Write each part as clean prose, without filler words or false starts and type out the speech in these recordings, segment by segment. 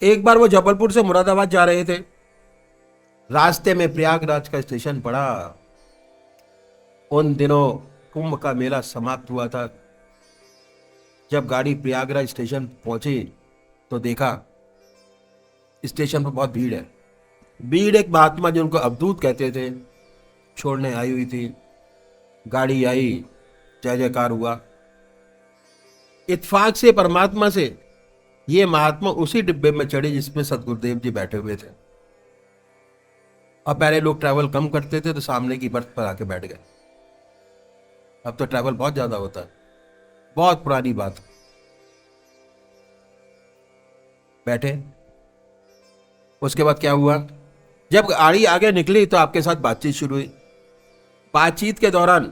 एक बार वो जबलपुर से मुरादाबाद जा रहे थे। रास्ते में प्रयागराज का स्टेशन पड़ा। उन दिनों कुंभ का मेला समाप्त हुआ था। जब गाड़ी प्रयागराज स्टेशन पहुंची तो देखा स्टेशन पर बहुत भीड़ है। भीड़ एक महात्मा जिनको अवधूत कहते थे छोड़ने आई हुई थी। गाड़ी आई, जय जयकार हुआ। इत्फाक से परमात्मा से ये महात्मा उसी डिब्बे में चढ़े जिसमें सदगुरुदेव जी बैठे हुए थे। अब पहले लोग ट्रैवल कम करते थे तो सामने की बर्थ पर आके बैठ गए। अब तो ट्रैवल बहुत ज्यादा होता है। बहुत पुरानी बात। बैठे। उसके बाद क्या हुआ? जब गाड़ी आगे निकली तो आपके साथ बातचीत शुरू हुई। बातचीत के दौरान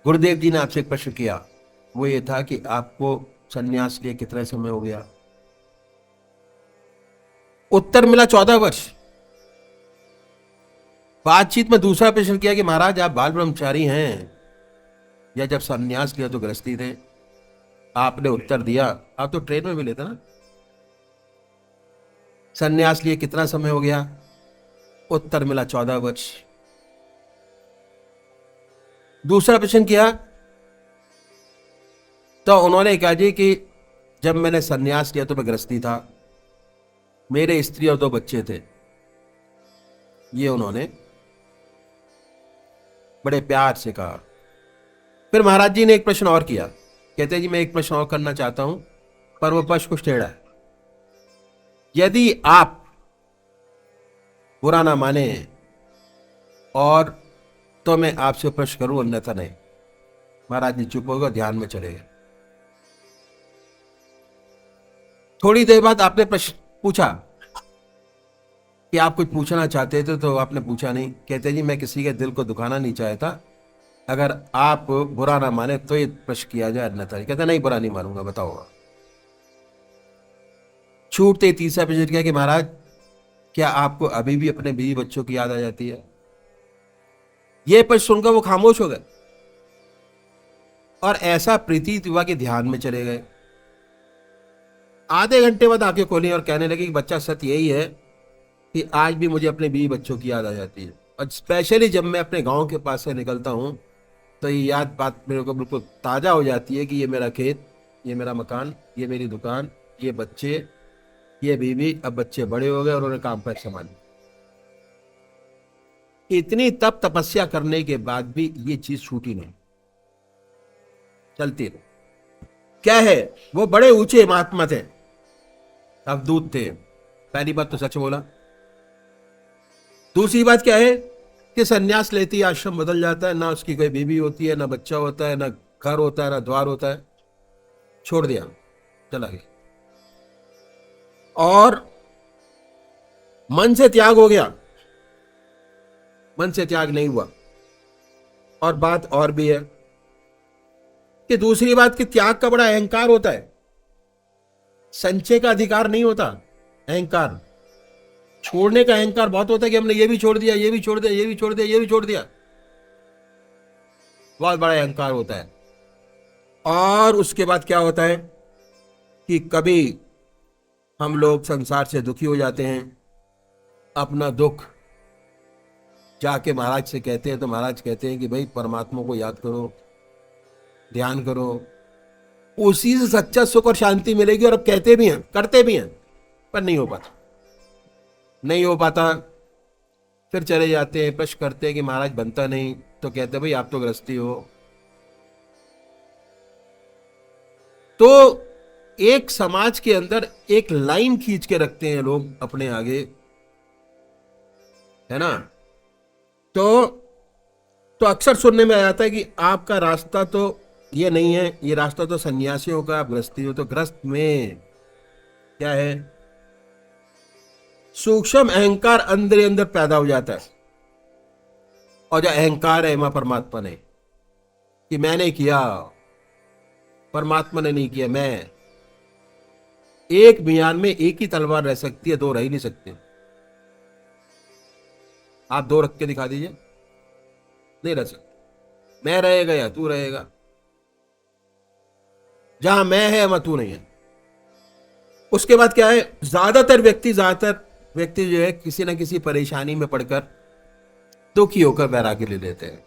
गुरुदेव जी ने आपसे एक प्रश्न किया। वो ये था कि आपको सन्यास लिए कितना समय हो गया? उत्तर मिला 14 वर्ष। बातचीत में दूसरा प्रश्न किया कि महाराज आप बाल ब्रह्मचारी हैं या जब सन्यास लिया तो गृहस्थी थे? आपने उत्तर दिया, आप तो ट्रेन में मिले थे ना, सन्यास लिए कितना समय हो गया? उत्तर मिला 14 वर्ष। दूसरा प्रश्न किया तो उन्होंने कहा जी कि जब मैंने सन्यास लिया तो मैं गृहस्थी था, मेरे स्त्री और 2 बच्चे थे। ये उन्होंने बड़े प्यार से कहा। फिर महाराज जी ने एक प्रश्न और किया। कहते हैं जी मैं एक प्रश्न और करना चाहता हूं, पर वो प्रश्न कुछ टेढ़ा है। यदि आप बुरा ना माने और तो मैं आपसे प्रश्न करूं, अन्यथा नहीं। महाराज जी चुप हो गए, ध्यान में चले गए। थोड़ी देर बाद आपने प्रश्न पूछा कि आप कुछ पूछना चाहते थे, तो आपने पूछा नहीं। कहते जी मैं किसी के दिल को दुखाना नहीं चाहता, अगर आप बुरा ना माने तो ये प्रश्न किया जाए, अन्यथा नहीं। कहते नहीं, बुरा नहीं मानूंगा, बताओ। छूटते तीसरा प्रश्न किया कि महाराज क्या आपको अभी भी अपने बीवी बच्चों की याद आ जाती है? ये प्रश्न सुनकर वो खामोश हो गए और ऐसा प्रतीत हुआ कि ध्यान में चले गए। आधे घंटे बाद आंखें खोली और कहने लगे कि बच्चा सत्य यही है कि आज भी मुझे अपने बीवी बच्चों की याद आ जाती है, और स्पेशली जब मैं अपने गांव के पास से निकलता हूं तो ये याद बात मेरे को बिल्कुल ताजा हो जाती है कि ये मेरा खेत, ये मेरा मकान, ये मेरी दुकान, ये बच्चे, ये बीवी। अब बच्चे बड़े हो गए और उन्हें काम पर संभाल। इतनी तप तपस्या करने के बाद भी ये चीज छूटी नहीं, चलती रही। क्या है? वो बड़े ऊंचे महात्मा थे, अवधूत थे। पहली बात तो सच बोला। दूसरी बात क्या है कि सन्यास लेती ही आश्रम बदल जाता है, ना उसकी कोई बीवी होती है, ना बच्चा होता है, ना घर होता है, ना द्वार होता है। छोड़ दिया, चला गया। और मन से त्याग हो गया, मन से त्याग नहीं हुआ। और बात और भी है कि दूसरी बात कि त्याग का बड़ा अहंकार होता है, संचय का अधिकार नहीं होता। अहंकार, छोड़ने का अहंकार बहुत होता है कि हमने ये भी छोड़ दिया, ये भी छोड़ दिया, ये भी छोड़ दिया, ये भी छोड़ दिया। बहुत बड़ा अहंकार होता है। और उसके बाद क्या होता है कि कभी हम लोग संसार से दुखी हो जाते हैं, अपना दुख जाके महाराज से कहते हैं तो महाराज कहते हैं कि भाई परमात्मा को याद करो, ध्यान करो, उसी से सच्चा सुख और शांति मिलेगी। और अब कहते भी हैं, करते भी हैं, पर नहीं हो पाता, नहीं हो पाता। फिर चले जाते हैं, प्रश्न करते हैं कि महाराज बनता नहीं, तो कहते हैं भाई आप तो गृहस्थी हो। तो एक समाज के अंदर एक लाइन खींच के रखते हैं लोग अपने आगे, है ना। तो अक्सर सुनने में आ जाता है कि आपका रास्ता तो ये नहीं है, ये रास्ता तो सन्यासियों का, आप गृहस्थी हो। तो गृहस्थ में क्या है? सूक्ष्म अहंकार अंदर ही अंदर पैदा हो जाता है। और जो अहंकार है मां परमात्मा ने कि मैंने किया, परमात्मा ने नहीं किया। मैं, एक म्यान में एक ही तलवार रह सकती है, दो रह ही नहीं सकते। आप दो रख के दिखा दीजिए, नहीं रह सकते। मैं रहेगा या तू रहेगा। जहां मैं है वहां तू नहीं है। उसके बाद क्या है, ज्यादातर व्यक्ति जो है किसी ना किसी परेशानी में पड़कर दुखी होकर वैराग्य ले लेते हैं।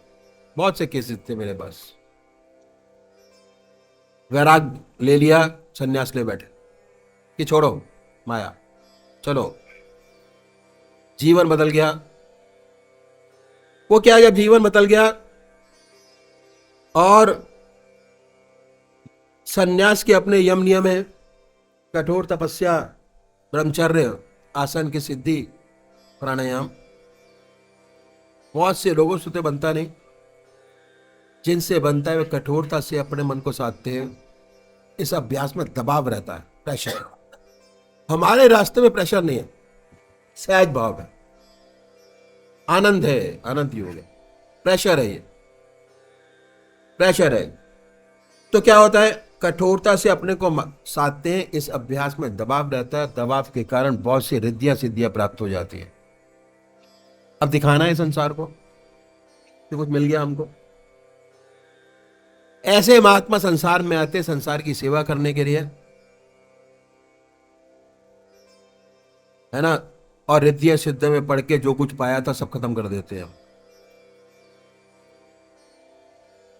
बहुत से केसेस थे मेरे पास, वैराग ले लिया, सन्यास ले बैठे कि छोड़ो माया, चलो, जीवन बदल गया। वो क्या, जब जीवन बदल गया और सन्यास के अपने यम नियम है, कठोर तपस्या, ब्रह्मचर्य, आसन की सिद्धि, प्राणायाम, बहुत से लोगों से तो बनता नहीं। जिनसे बनता है वे कठोरता से अपने मन को साधते हैं। इस अभ्यास में दबाव रहता है, प्रेशर। हमारे रास्ते में प्रेशर नहीं है, सहज भाव है, आनंद है, आनंद योग है। प्रेशर है, ये प्रेशर है। तो क्या होता है, कठोरता से अपने को साधते हैं। इस अभ्यास में दबाव रहता है, दबाव के कारण बहुत सी रिद्धियां सिद्धियां प्राप्त हो जाती है। अब दिखाना है संसार को कि कुछ मिल गया हमको। ऐसे महात्मा संसार में आते संसार की सेवा करने के लिए, है ना, और रिद्धियां सिद्ध में पढ़ के जो कुछ पाया था सब खत्म कर देते हैं।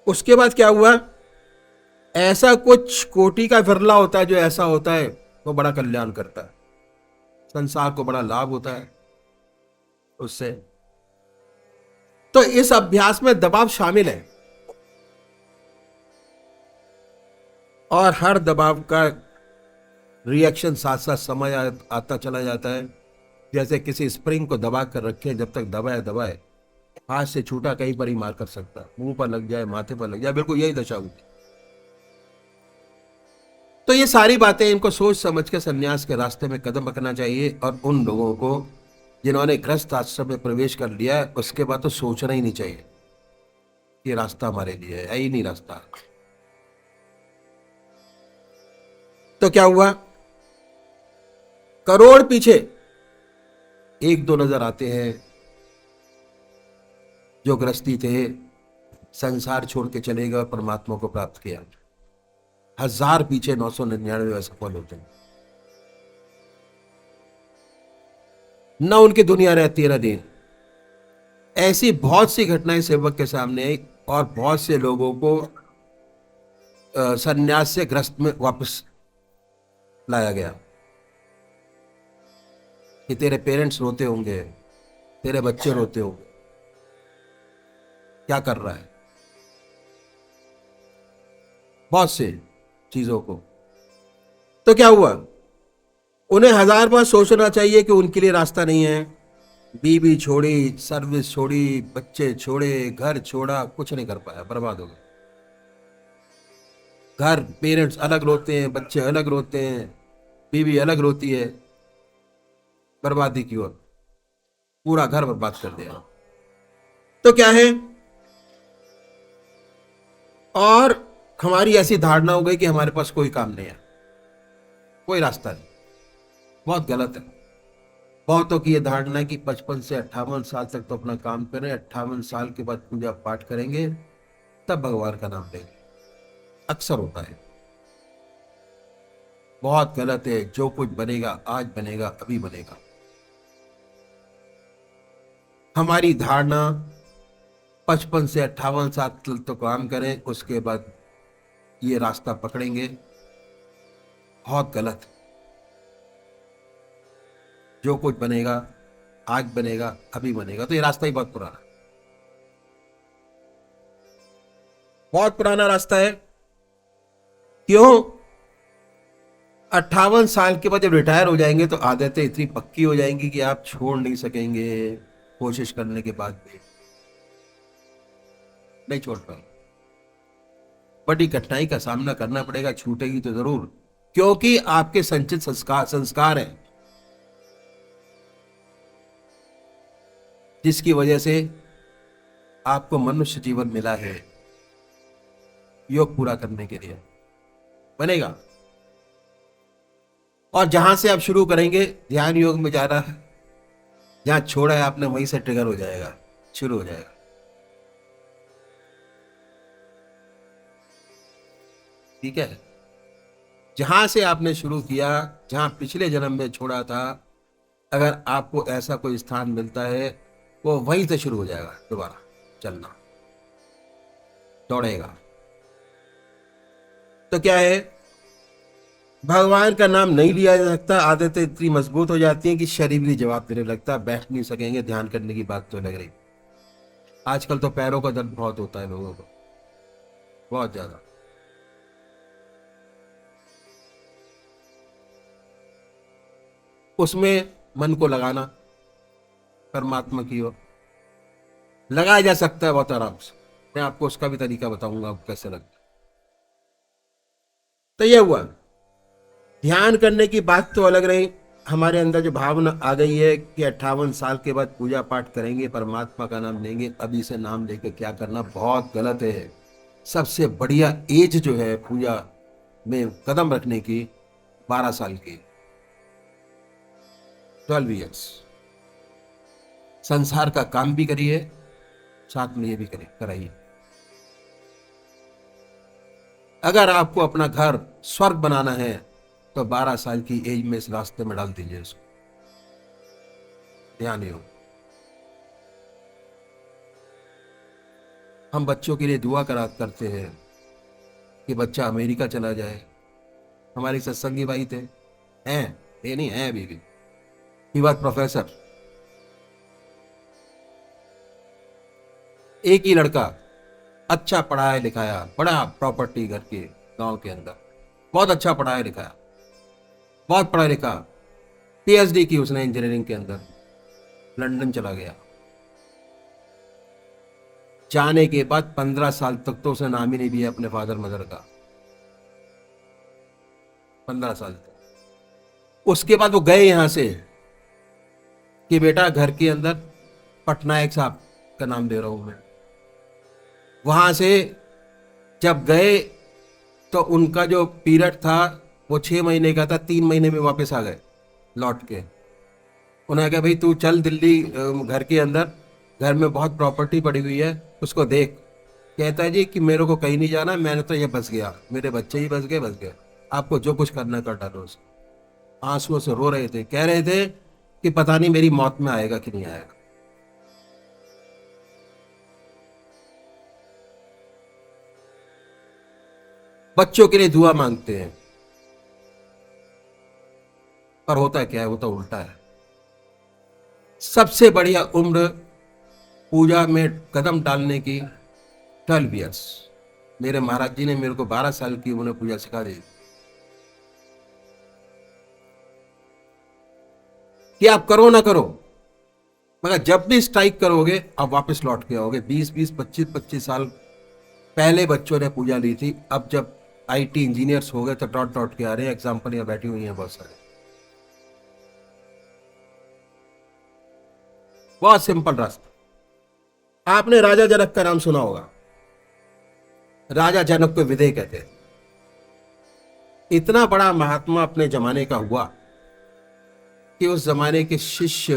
उसके बाद क्या हुआ, ऐसा कुछ कोटि का विरला होता है जो ऐसा होता है, वो बड़ा कल्याण करता है, संसार को बड़ा लाभ होता है उससे। तो इस अभ्यास में दबाव शामिल है, और हर दबाव का रिएक्शन साथ साथ समय आता चला जाता है। जैसे किसी स्प्रिंग को दबा कर रखे, जब तक दबाए दबाए हाथ से छूटा कहीं पर ही मार कर सकता है, मुंह पर लग जाए, माथे पर लग जाए, बिल्कुल यही दशा हुई। तो ये सारी बातें इनको सोच समझ के सन्यास के रास्ते में कदम रखना चाहिए। और उन लोगों को जिन्होंने गृहस्थ आश्रम में प्रवेश कर लिया है, उसके बाद तो सोचना ही नहीं चाहिए ये रास्ता हमारे लिए है ही नहीं रास्ता। तो क्या हुआ, करोड़ पीछे एक दो नजर आते हैं जो गृहस्थी थे, संसार छोड़ के चले गए और परमात्मा को प्राप्त किया। 1000 पीछे 999 असफल होते हैं। न उनकी दुनिया रहती है न दिन। ऐसी बहुत सी घटनाएं सेवक के सामने आई और बहुत से लोगों को सन्यास से ग्रस्त में वापस लाया गया कि तेरे पेरेंट्स रोते होंगे, तेरे बच्चे रोते होंगे, क्या कर रहा है, बहुत से चीजों को। तो क्या हुआ, उन्हें 1000 बार सोचना चाहिए कि उनके लिए रास्ता नहीं है। बीवी छोड़ी, सर्विस छोड़ी, बच्चे छोड़े, घर छोड़ा, कुछ नहीं कर पाया, बर्बाद हो गए। घर, पेरेंट्स अलग रोते हैं, बच्चे अलग रोते हैं, बीवी अलग रोती है, बर्बादी की ओर, पूरा घर बर्बाद कर दिया। तो क्या है, और हमारी ऐसी धारणा हो गई कि हमारे पास कोई काम नहीं है, कोई रास्ता नहीं। बहुत गलत है। बहुतों की यह धारणा है कि 55 से 58 साल तक तो अपना काम करें, 58 साल के बाद पूजा पाठ करेंगे, तब भगवान का नाम लेंगे। अक्सर होता है, बहुत गलत है। जो कुछ बनेगा आज बनेगा, अभी बनेगा। हमारी धारणा 55 से 58 साल तक तो काम करें, उसके बाद ये रास्ता पकड़ेंगे, बहुत गलत। जो कुछ बनेगा आज बनेगा, अभी बनेगा, तो ये रास्ता ही बहुत पुराना, बहुत पुराना रास्ता है। क्यों, 58 साल के बाद जब रिटायर हो जाएंगे तो आदतें इतनी पक्की हो जाएंगी कि आप छोड़ नहीं सकेंगे, कोशिश करने के बाद भी नहीं छोड़ पाएंगे। बड़ी कठिनाई का सामना करना पड़ेगा, छूटेगी तो जरूर, क्योंकि आपके संचित संस्कार है जिसकी वजह से आपको मनुष्य जीवन मिला है योग पूरा करने के लिए। बनेगा। और जहां से आप शुरू करेंगे ध्यान योग में जाना, जहां छोड़ा है आपने वहीं से ट्रिगर हो जाएगा, शुरू हो जाएगा। ठीक है। जहां से आपने शुरू किया, जहां पिछले जन्म में छोड़ा था, अगर आपको ऐसा कोई स्थान मिलता है, वो वहीं से शुरू हो जाएगा दोबारा चलना, दौड़ेगा। तो क्या है, भगवान का नाम नहीं लिया जा सकता, आदतें इतनी मजबूत हो जाती हैं कि शरीर भी जवाब देने लगता है, बैठ नहीं सकेंगे, ध्यान करने की बात तो लग रही। आजकल तो पैरों का दर्द बहुत होता है लोगों को, बहुत ज्यादा। उसमें मन को लगाना, परमात्मा की ओर लगाया जा सकता है बहुत आराम से। मैं आपको उसका भी तरीका बताऊंगा आपको कैसे लगता है। तो ये हुआ, ध्यान करने की बात तो अलग रही। हमारे अंदर जो भावना आ गई है कि 58 साल के बाद पूजा पाठ करेंगे, परमात्मा का नाम लेंगे, अभी से नाम लेकर क्या करना, बहुत गलत है। सबसे बढ़िया एज जो है पूजा में कदम रखने की, 12 साल की, 12 ईयर्स। संसार का काम भी करिए, साथ में ये भी कराइए। अगर आपको अपना घर स्वर्ग बनाना है तो 12 साल की एज में इस रास्ते में डाल दीजिए इसको, ध्यान हो। हम बच्चों के लिए दुआ करते हैं कि बच्चा अमेरिका चला जाए। हमारे सत्संगी भाई थे, हैं, ये नहीं है अभी भी, ही वॉज प्रोफेसर। एक ही लड़का, अच्छा पढ़ाया लिखाया, बड़ा प्रॉपर्टी घर के, गांव के अंदर, बहुत अच्छा पढ़ाया लिखाया, बहुत पढ़ा लिखा, पीएचडी की उसने इंजीनियरिंग के अंदर, लंदन चला गया। जाने के बाद 15 साल तक तो उसने नाम ही नहीं लिया अपने फादर मदर का, 15 साल तक। उसके बाद वो गए यहां से कि बेटा घर के अंदर पटनायक साहब का नाम दे रहा हूं मैं। वहां से जब गए तो उनका जो पीरियड था वो 6 महीने का था, 3 महीने में वापस आ गए लौट के। उन्होंने कहा भाई तू चल दिल्ली, घर के अंदर, घर में बहुत प्रॉपर्टी पड़ी हुई है, उसको देख। कहता है जी कि मेरे को कहीं नहीं जाना, मैंने तो ये बस गया, मेरे बच्चे ही बस गए, आपको जो कुछ करना कर डालो। आंसुओं से रो रहे थे, कह रहे थे कि पता नहीं मेरी मौत में आएगा कि नहीं आएगा। बच्चों के लिए दुआ मांगते हैं, पर होता क्या है, होता उल्टा है। सबसे बढ़िया उम्र पूजा में कदम डालने की 12 ईयर्स। मेरे महाराज जी ने मेरे को 12 साल की उम्र में पूजा सिखा दी कि आप करो ना करो, मगर जब भी स्ट्राइक करोगे आप वापस लौट के आओगे। 20-20, 25-25 साल पहले बच्चों ने पूजा ली थी, अब जब आईटी इंजीनियर्स हो गए तो डॉट डॉट के आ रहे हैं। एग्जाम्पल यहाँ बैठी हुई हैं बहुत सारे। बहुत सिंपल रास्ता। आपने राजा जनक का नाम सुना होगा। राजा जनक को विदय कहते हैं। इतना बड़ा महात्मा अपने जमाने का हुआ कि उस जमाने के शिष्य,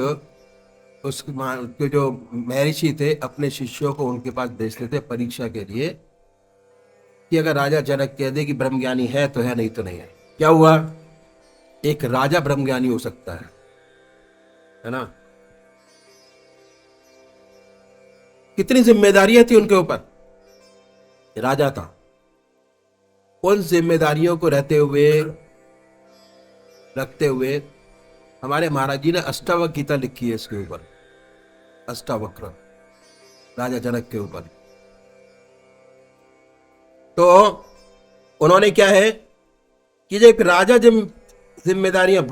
उसके जो महर्षि थे, अपने शिष्यों को उनके पास भेजते थे परीक्षा के लिए कि अगर राजा जनक कह दे कि ब्रह्मज्ञानी है तो है, नहीं तो नहीं है। क्या हुआ, एक राजा ब्रह्मज्ञानी हो सकता है ना। कितनी जिम्मेदारियां थी उनके ऊपर, राजा था। उन जिम्मेदारियों को रखते हुए हमारे महाराज जी ने अष्टावक्र गीता लिखी है इसके ऊपर, अष्टावक्र, राजा जनक के ऊपर। तो उन्होंने क्या है कि जो एक राजा जिम्मेदारियां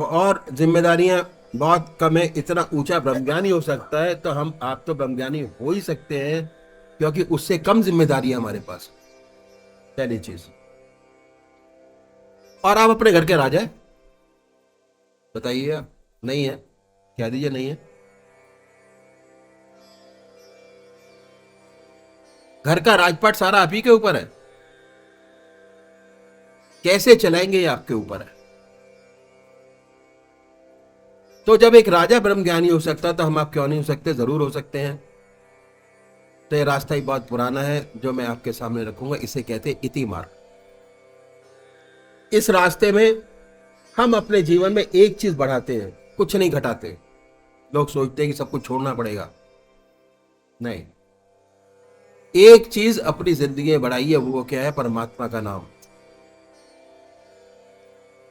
बहुत कम है, इतना ऊंचा ब्रह्मज्ञानी हो सकता है, तो हम आप तो ब्रह्मज्ञानी हो ही सकते हैं, क्योंकि उससे कम जिम्मेदारियां हमारे पास, पहली चीज। और आप अपने घर के राजा है, बताइए आप, नहीं है, कह दीजिए नहीं है। घर का राजपाट सारा आप ही के ऊपर है, कैसे चलाएंगे ये आपके ऊपर है। तो जब एक राजा ब्रह्मज्ञानी हो सकता तो हम आप क्यों नहीं हो सकते, जरूर हो सकते हैं। तो ये रास्ता ही बहुत पुराना है जो मैं आपके सामने रखूंगा, इसे कहते हैं इति मार्ग। इस रास्ते में हम अपने जीवन में एक चीज बढ़ाते हैं, कुछ नहीं घटाते। लोग सोचते हैं कि सब कुछ छोड़ना पड़ेगा, नहीं, एक चीज अपनी जिंदगी में बढ़ाइए, वो क्या है? परमात्मा का नाम।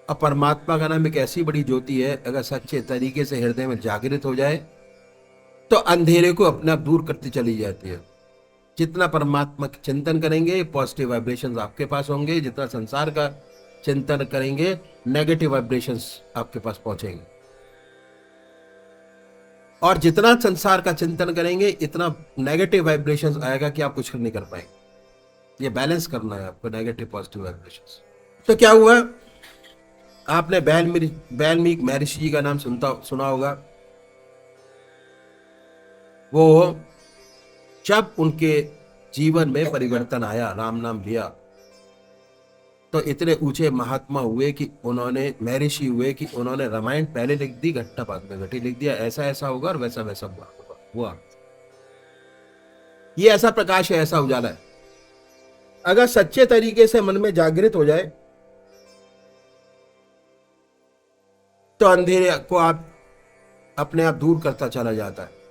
अब परमात्मा का नाम एक ऐसी बड़ी ज्योति है, अगर सच्चे तरीके से हृदय में जागृत हो जाए तो अंधेरे को अपने आप दूर करती चली जाती है। जितना परमात्मा का चिंतन करेंगे पॉजिटिव वाइब्रेशंस आपके पास होंगे, जितना संसार का चिंतन करेंगे नेगेटिव वाइब्रेशंस आपके पास पहुंचेंगे, और जितना संसार का चिंतन करेंगे इतना नेगेटिव वाइब्रेशंस आएगा कि आप कुछ नहीं कर पाएंगे। ये बैलेंस करना है आपको, नेगेटिव पॉजिटिव वाइब्रेशंस। तो क्या हुआ, आपने वाल्मीकि महर्षि जी का नाम सुना होगा। वो जब उनके जीवन में परिवर्तन आया, राम नाम लिया, तो इतने ऊंचे महात्मा हुए कि उन्होंने, महर्षि हुए कि उन्होंने रामायण पहले लिख दी, घट्टा बाद में घटी लिख दिया, ऐसा ऐसा होगा और वैसा वैसा हुआ। ये ऐसा प्रकाश है, ऐसा उजाला है। अगर सच्चे तरीके से मन में जागृत हो जाए तो अंधेरे को आप अपने आप दूर करता चला जाता है।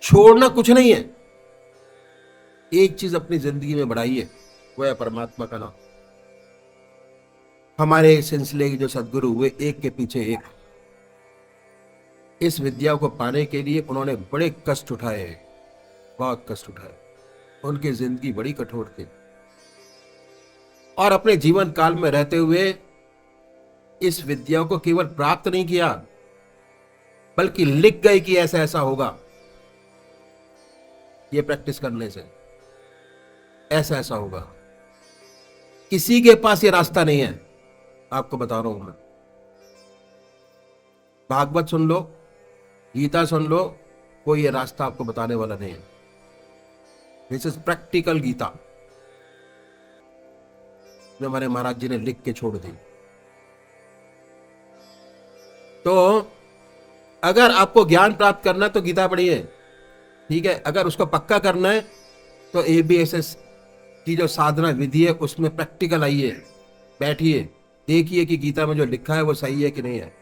छोड़ना कुछ नहीं है, एक चीज अपनी जिंदगी में बढ़ाइए, वो है परमात्मा का नाम। हमारे सिलसिले के जो सदगुरु हुए, एक के पीछे एक, इस विद्या को पाने के लिए उन्होंने बड़े कष्ट उठाए, बहुत कष्ट उठाए। उनकी जिंदगी बड़ी कठोर थी, और अपने जीवन काल में रहते हुए इस विद्या को केवल प्राप्त नहीं किया, बल्कि लिख गए कि ऐसा ऐसा होगा। ये प्रैक्टिस करने से ऐसा ऐसा होगा। किसी के पास ये रास्ता नहीं है, आपको बता रहा हूं मैं। भागवत सुन लो, गीता सुन लो, कोई ये रास्ता आपको बताने वाला नहीं है। दिस इज प्रैक्टिकल गीता जो हमारे महाराज जी ने लिख के छोड़ दी। तो अगर आपको ज्ञान प्राप्त करना है तो गीता पढ़िए, ठीक है। अगर उसको पक्का करना है तो ABSS की जो साधना विधि है उसमें प्रैक्टिकल आइए, बैठिए, देखिए कि गीता में जो लिखा है वो सही है कि नहीं है।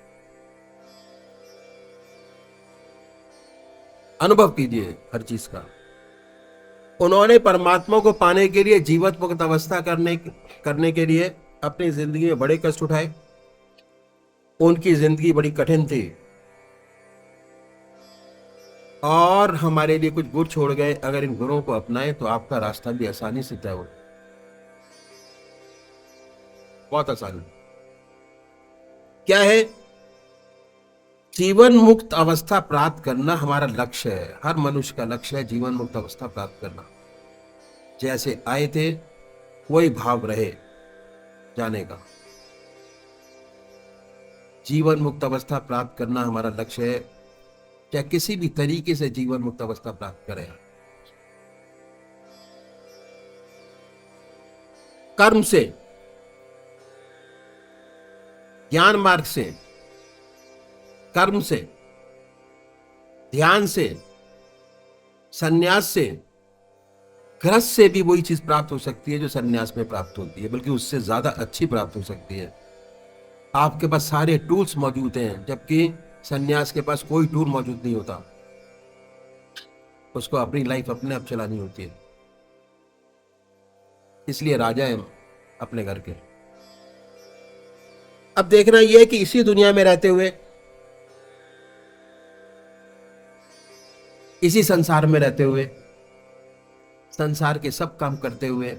अनुभव कीजिए हर चीज का। उन्होंने परमात्मा को पाने के लिए, जीवन मुक्त अवस्था करने के लिए अपनी जिंदगी में बड़े कष्ट उठाए। उनकी जिंदगी बड़ी कठिन थी, और हमारे लिए कुछ गुर छोड़ गए। अगर इन गुरों को अपनाएं तो आपका रास्ता भी आसानी से तय हो, बहुत आसानी। क्या है? जीवन मुक्त अवस्था प्राप्त करना हमारा लक्ष्य है, हर मनुष्य का लक्ष्य है जीवन मुक्त अवस्था प्राप्त करना। जैसे आए थे वही भाव रहे जाने का। जीवन मुक्त अवस्था प्राप्त करना हमारा लक्ष्य है, चाहे किसी भी तरीके से जीवन मुक्त अवस्था प्राप्त करें। कर्म से, ज्ञान मार्ग से, कर्म से, ध्यान से, संन्यास से, गृहस्थ से भी वही चीज प्राप्त हो सकती है जो संन्यास में प्राप्त होती है, बल्कि उससे ज्यादा अच्छी प्राप्त हो सकती है। आपके पास सारे टूल्स मौजूद हैं, जबकि संन्यास के पास कोई टूल मौजूद नहीं होता। उसको अपनी लाइफ अपने आप चलानी होती है, इसलिए राजा है अपने घर के। अब देखना यह है कि इसी दुनिया में रहते हुए, इसी संसार में रहते हुए, संसार के सब काम करते हुए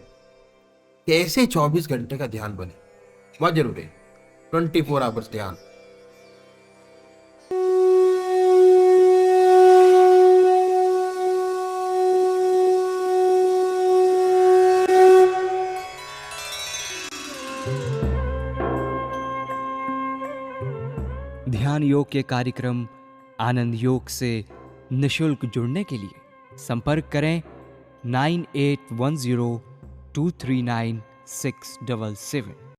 कैसे 24 घंटे का ध्यान बने, बहुत जरूरी है। 24 आवर्स ध्यान। ध्यान योग के कार्यक्रम आनंद योग से निशुल्क जुड़ने के लिए संपर्क करें 9810239677।